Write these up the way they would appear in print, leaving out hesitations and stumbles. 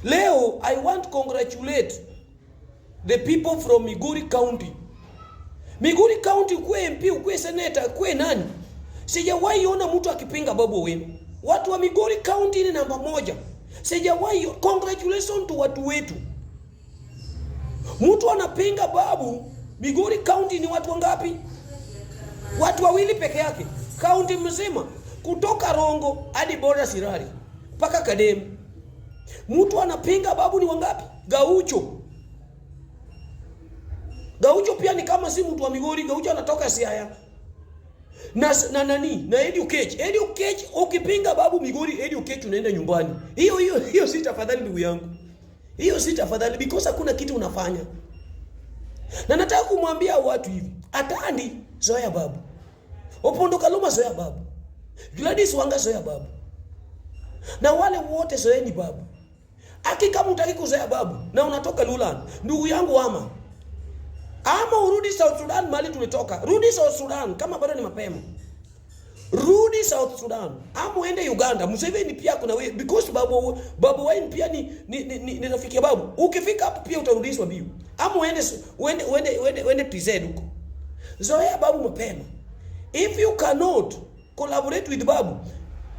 Leo I want to congratulate the people from Migori County. Migori County, ukue MP, ukue senator, ukue nani, sijawahi ona mtu akipinga Babu Owino. Watu wa Migori County ni namba moja. Sijawahi. Congratulations to watu wetu. Mtu anapinga Babu. Migori County ni watu wangapi? Watu wawili peke yake. County mzima kutoka Rongo hadi border Sirari mpaka Kadem. Mtu anapinga Babu ni wangapi? Gaucho. Gaucho pia ni kama si mtu wa Migori. Gaucho anatoka Siaya. Na nani? Na Eddie Oketch. Eddie Oketch ukipinga Babu Migori, Eddie Oketch unaenda nyumbani. Hiyo si tafadhali ndugu yangu. Hiyo si tafadhali, because hakuna kitu unafanya. Na nataka kumwambia watu hivi, Atandi zoea Babu. Opondo Kaluma zoea Babu. Gladys Wanga zoea Babu. Na wale wote zoeni Babu. Hakika mtaki kuzoea Babu na unatoka Luland, ndugu yangu ama urudi South Sudan mali tulitoka. Rudi South Sudan kama bado ni mapema. Rudi South Sudan. Ama uende Uganda. Museveni pia kuna wewe, because Babu Wine pia ni rafiki ya Babu. Ukifika hapo pia utarudishwa biu. Ama uende TZ huko. Zoea Babu mapema. If you cannot collaborate with Babu,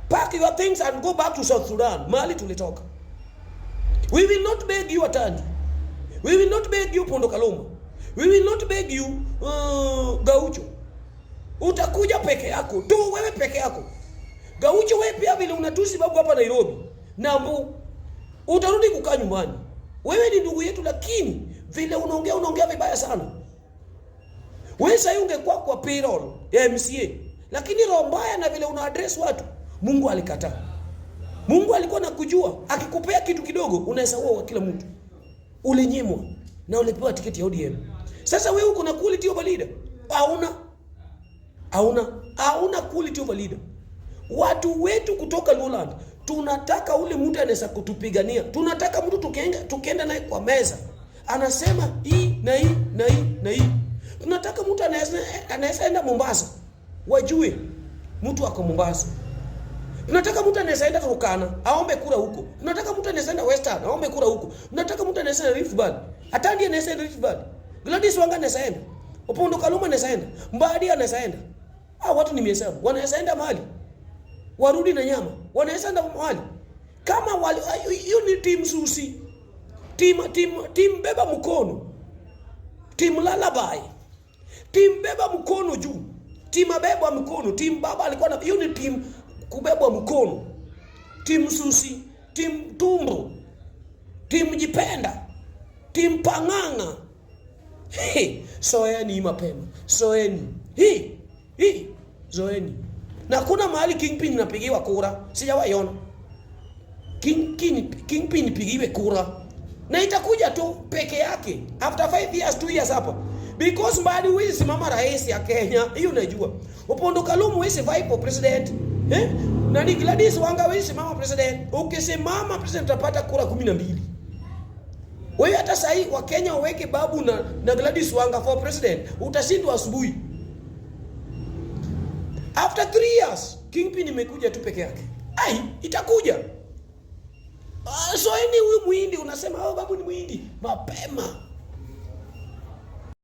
pack your things and go back to South Sudan mali tulitoka. We will not beg you Atandi. We will not beg you Pondo Kaluma. We will not beg you Gaucho. Utakuja peke yako. Tu wewe peke yako. Gaucho wewe pia vile unatusi Babu hapa Nairobi. Nambu utarudi kukaa nyumbani. Wewe ni ndugu yetu, lakini vile unaongea vibaya sana. Wewe sasa ungekuwa kwa payroll ya MCA. Lakini roho mbaya na vile una address watu, Mungu alikataa. Mungu alikuwa nakujua, akikupea kitu kidogo unaweza uwa kila mtu. Ulinyimwa na ulipewa tiketi ya ODM. Sasa wewe uko na quality of leader? Hauna quality of leader. Watu wetu kutoka Luland tunataka ule mtu anaweza kutupigania. Tunataka mtu tukienda naye kwa meza anasema hii na hii na hii na hii. Tunataka mtu anaweza enda Mombasa wajue mtu ako Mombasa. Tunataka mtu anaweza enda Turkana aombe kura huko. Tunataka mtu anaweza enda Western aombe kura huko. Tunataka mtu anaweza enda Rift Valley. Atandi anaweza enda Rift Valley. Gladys Wanga anaweza enda. Opondo Kaluma anaweza enda. Mbadi anaweza enda. Watu nimehesabu. Wanaweza enda mahali. Warudi na nyama. Wanaweza enda mahali. Kama wale hiyo ni team susi. Team beba mkono. Team lalabai. Team beba mkono juu. Team beba mkono. Team baba alikuwa na hiyo ni team kubebwa mkono. Team susi, team tumbo, team jipenda, team panganga. Soeni mapema. Soeni. Zoeni. Na kuna mahali Kingpin napigiwa kura. Sijawahi ona. Kingpin nipigiwe kura. Na itakuja tu peke yake. After 5 years, 2 years hapa. Because Mbadi huwezi simama rais ya Kenya. Hiyo unajua. Opondo Kaluma huwezi vice president. Na ni Gladys Wanga wewe simama president. Ukisimama president utapata kura 12. Wewe hata sahi wa Kenya waweke Babu na Gladys Wanga for president, utashindwa asubuhi. After 3 years, Kingpin imekuja tu peke yake. Itakuja. So huyu Muhindi unasema Babu ni Muhindi mapema.